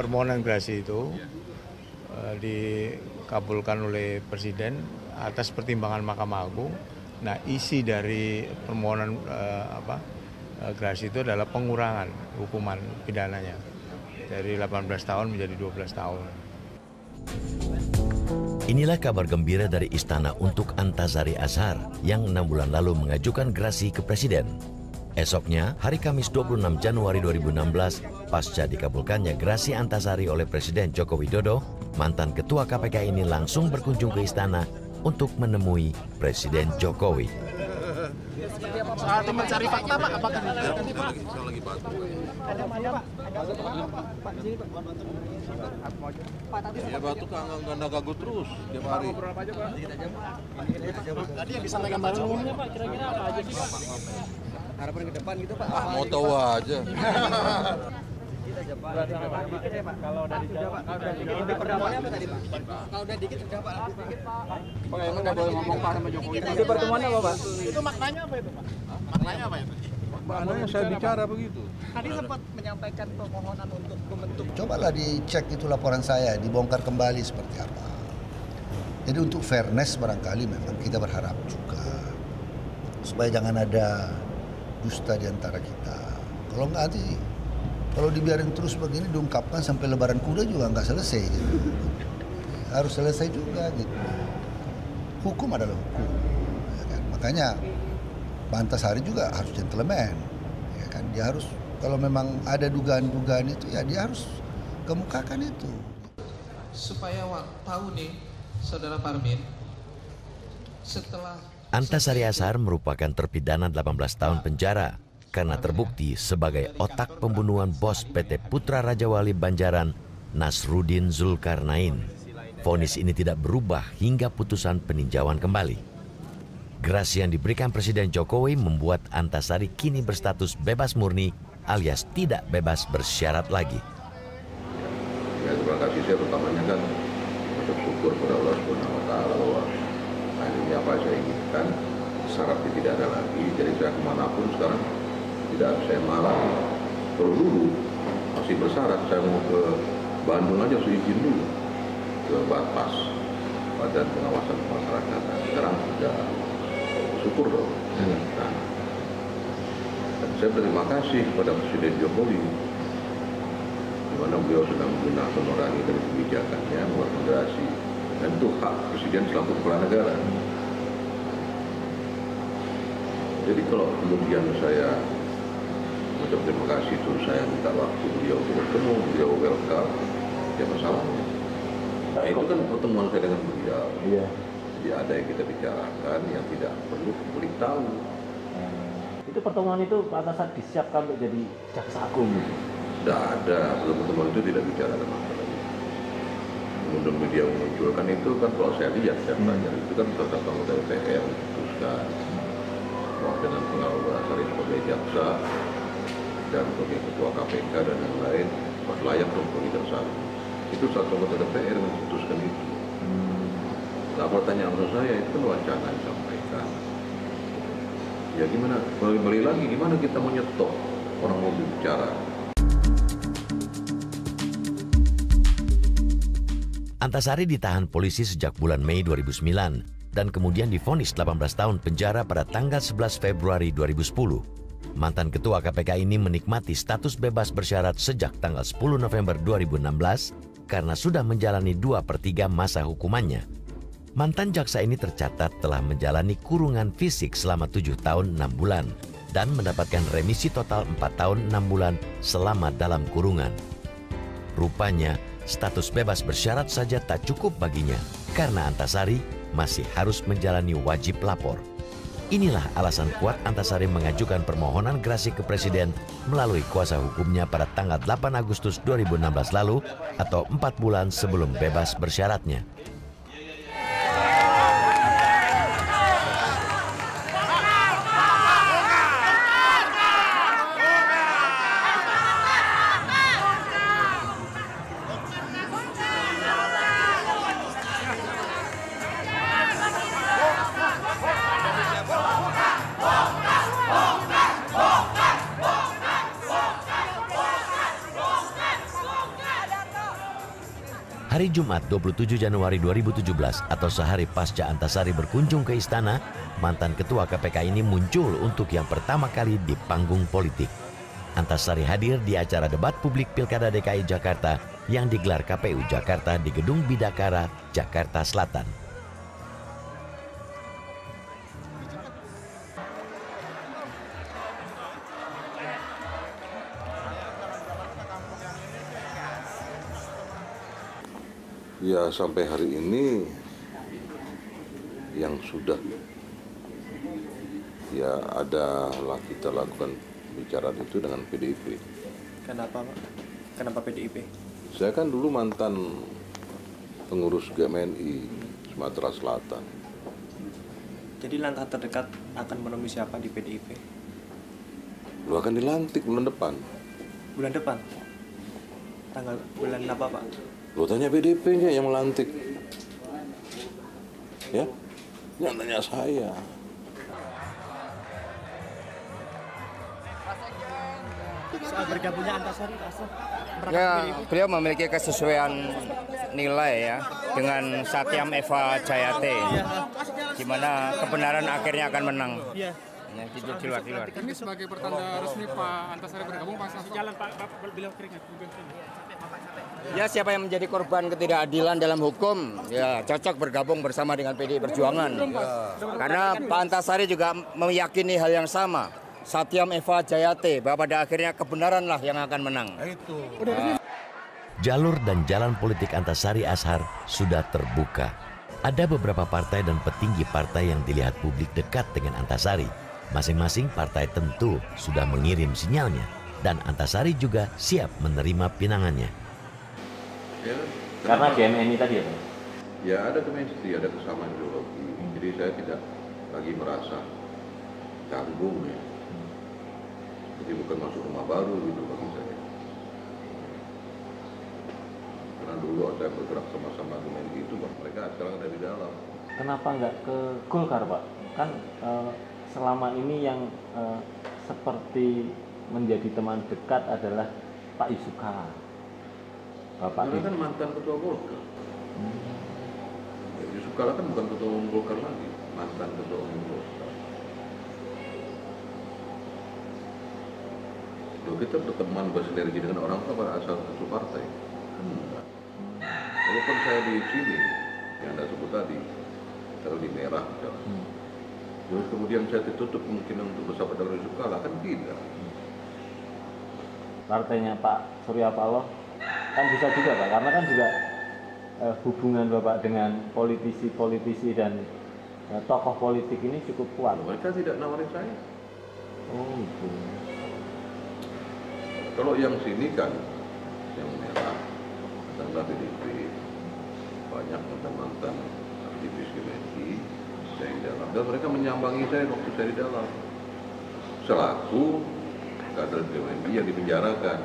permohonan gerasi itu dikabulkan oleh Presiden atas pertimbangan Mahkamah Agung. Nah, isi dari permohonan gerasi itu adalah pengurangan hukuman pidananya dari 18 tahun menjadi 12 tahun. Inilah kabar gembira dari Istana untuk Antasari Azhar yang 6 bulan lalu mengajukan gerasi ke Presiden. Esoknya, hari Kamis 26 Januari 2016, pasca dikabulkannya gerasi Antasari oleh Presiden Joko Widodo, mantan Ketua KPK ini langsung berkunjung ke Istana untuk menemui Presiden Jokowi. Saat mencari fakta, Pak, apakah ada ya batu ganda gagu terus tiap hari. Tadi yang disampaikan Pak umumnya, Pak, kira-kira apa aja sih, Pak? Harapan ke depan gitu, Pak. Mau tahu aja. Kalau dari pertemuannya apa tadi, Pak? Kalau udah dikit sudah, Pak. Pak, emang nggak boleh ngomong Pak sama Jokowi. Itu pertemuannya apa, Pak? Itu maknanya apa itu, Pak? Maknanya apa itu? Maknanya saya bicara begitu. Tadi sempat menyampaikan permohonan untuk membentuk. Cobalah dicek itu laporan saya, dibongkar kembali seperti apa. Jadi untuk fairness barangkali memang kita berharap juga supaya jangan ada dusta di antara kita. Kalau nggak nanti, kalau dibiarin terus begini diungkapkan sampai lebaran kuda juga nggak selesai. Gitu. Harus selesai juga gitu. Hukum adalah hukum. Ya kan? Makanya Pak Antasari juga harus gentleman. Ya kan? Dia harus, kalau memang ada dugaan-dugaan itu ya dia harus kemukakan itu. Supaya tahu nih, Saudara Parmin, setelah Antasari Azhar merupakan terpidana 18 tahun penjara karena terbukti sebagai otak pembunuhan bos PT Putra Raja Wali Banjaran, Nasruddin Zulkarnain. Vonis ini tidak berubah hingga putusan peninjauan kembali. Gerasi yang diberikan Presiden Jokowi membuat Antasari kini berstatus bebas murni alias tidak bebas bersyarat lagi. Ya, terima kasih saya pertamanya kan untuk syukur pada Allah Subhanahu wa taala bahwa ini apa saya inginkan, syaratnya tidak ada lagi, jadi saya kemanapun sekarang tidak harus saya malah. Kalau dulu masih bersyarat, saya mau ke Bandung aja harus izin dulu ke Batas Badan Pengawasan Pemasyarakatan. Sekarang sudah syukur dong. Nah, dan saya berterima kasih kepada Presiden Jokowi di mana beliau sudah menggunakan nurani dari kebijakannya mengeluarkan gerasi. Dan itu hak Presiden selaku kepala negara. Jadi kalau kemudian saya mengucap terima kasih, itu saya minta waktu beliau untuk bertemu, beliau welcome, ya masalahnya. Nah, itu kan pertemuan saya dengan beliau. Iya. Jadi ada yang kita bicarakan yang tidak perlu publik tahu. Itu pertemuan itu Pak Antasari disiapkan untuk jadi jaksa agung. Tidak ada, pertemuan itu tidak bicara tentang masalah itu. Kemudian media memunculkan itu kan kalau saya lihat, saya belajar itu kan tentang anggota DPR memutuskan bahwa dengan pengaruh Antasari sebagai jaksa dan sebagai ketua KPK dan yang lain masih layak untuk berjalan. Itu satu anggota DPR memutuskan itu. Nah, pertanyaan menurut saya itu kan wacana disampaikan. Ya gimana? Kembali lagi gimana kita menyetop orang mau bicara? Antasari ditahan polisi sejak bulan Mei 2009 dan kemudian divonis 18 tahun penjara pada tanggal 11 Februari 2010. Mantan ketua KPK ini menikmati status bebas bersyarat sejak tanggal 10 November 2016 karena sudah menjalani 2/3 masa hukumannya. Mantan jaksa ini tercatat telah menjalani kurungan fisik selama 7 tahun 6 bulan dan mendapatkan remisi total 4 tahun 6 bulan selama dalam kurungan. Rupanya, status bebas bersyarat saja tak cukup baginya karena Antasari masih harus menjalani wajib lapor. Inilah alasan kuat Antasari mengajukan permohonan gerasi ke Presiden melalui kuasa hukumnya pada tanggal 8 Agustus 2016 lalu atau 4 bulan sebelum bebas bersyaratnya. hari Jumat 27 Januari 2017 atau sehari pasca Antasari berkunjung ke istana, mantan ketua KPK ini muncul untuk yang pertama kali di panggung politik. Antasari hadir di acara debat publik Pilkada DKI Jakarta yang digelar KPU Jakarta di Gedung Bidakara, Jakarta Selatan. Ya sampai hari ini yang sudah ya kita lakukan bicara itu dengan PDIP. Kenapa Pak? Kenapa PDIP? Saya kan dulu mantan pengurus GMNI Sumatera Selatan. Jadi langkah terdekat akan menemui siapa di PDIP? Lu akan dilantik bulan depan. Bulan depan? Bulan apa Pak? Lu tanya PDIP-nya yang melantik. Ya? Jangan tanya saya. Soal bergabungnya Antasari, Ya, beliau memiliki kesesuaian nilai ya dengan Satyam Eva Jayate, di mana kebenaran akhirnya akan menang. Iya. Ya, di luar. Ini sebagai pertanda resmi Pak Antasari bergabung Pak Safri. Jalan Pak, beliau keringat. Ya, siapa yang menjadi korban ketidakadilan dalam hukum, ya cocok bergabung bersama dengan PDI Perjuangan. Karena Pak Antasari juga meyakini hal yang sama. Satyam Eva Jayate, bahwa pada akhirnya kebenaranlah yang akan menang. Jalur dan jalan politik Antasari Azhar sudah terbuka. Ada beberapa partai dan petinggi partai yang dilihat publik dekat dengan Antasari. Masing-masing partai tentu sudah mengirim sinyalnya, dan Antasari juga siap menerima pinangannya. Ya, Karena GMNI tadi ya Pak? ya ada chemistry, ada kesamaan ideologi. Jadi saya tidak lagi merasa canggung ya. Jadi bukan masuk rumah baru gitu bagi saya. Karena dulu saya bergerak sama-sama dengan itu, mereka sekarang ada di dalam. Kenapa nggak ke Golkar Pak? Kan selama ini yang seperti menjadi teman dekat adalah Pak Yusuf Kalla. Bapak Karena kan mantan ketua Golkar. Yusuf Kalla kan bukan ketua umum Golkar lagi, mantan ketua umum Golkar. Loh, kita berteman bersinergi dengan orang tua asal satu partai. Enggak. Walaupun saya di sini, yang Anda sebut tadi, taruh di merah misalnya. Terus kemudian saya ditutup kemungkinan untuk bersahabat dengan Yusuf Kalla, kan tidak. partainya Pak Surya Paloh kan bisa juga Pak, karena kan juga hubungan Bapak dengan politisi-politisi dan tokoh politik ini cukup kuat. Mereka tidak nawarin saya. Oh itu. Kalau yang sini kan, yang merah, katakanlah PDIP, banyak mantan-mantan aktivis GMNI, saya di dalam. Dan mereka menyambangi saya waktu saya di dalam. Selaku kader GMNI yang dipenjarakan.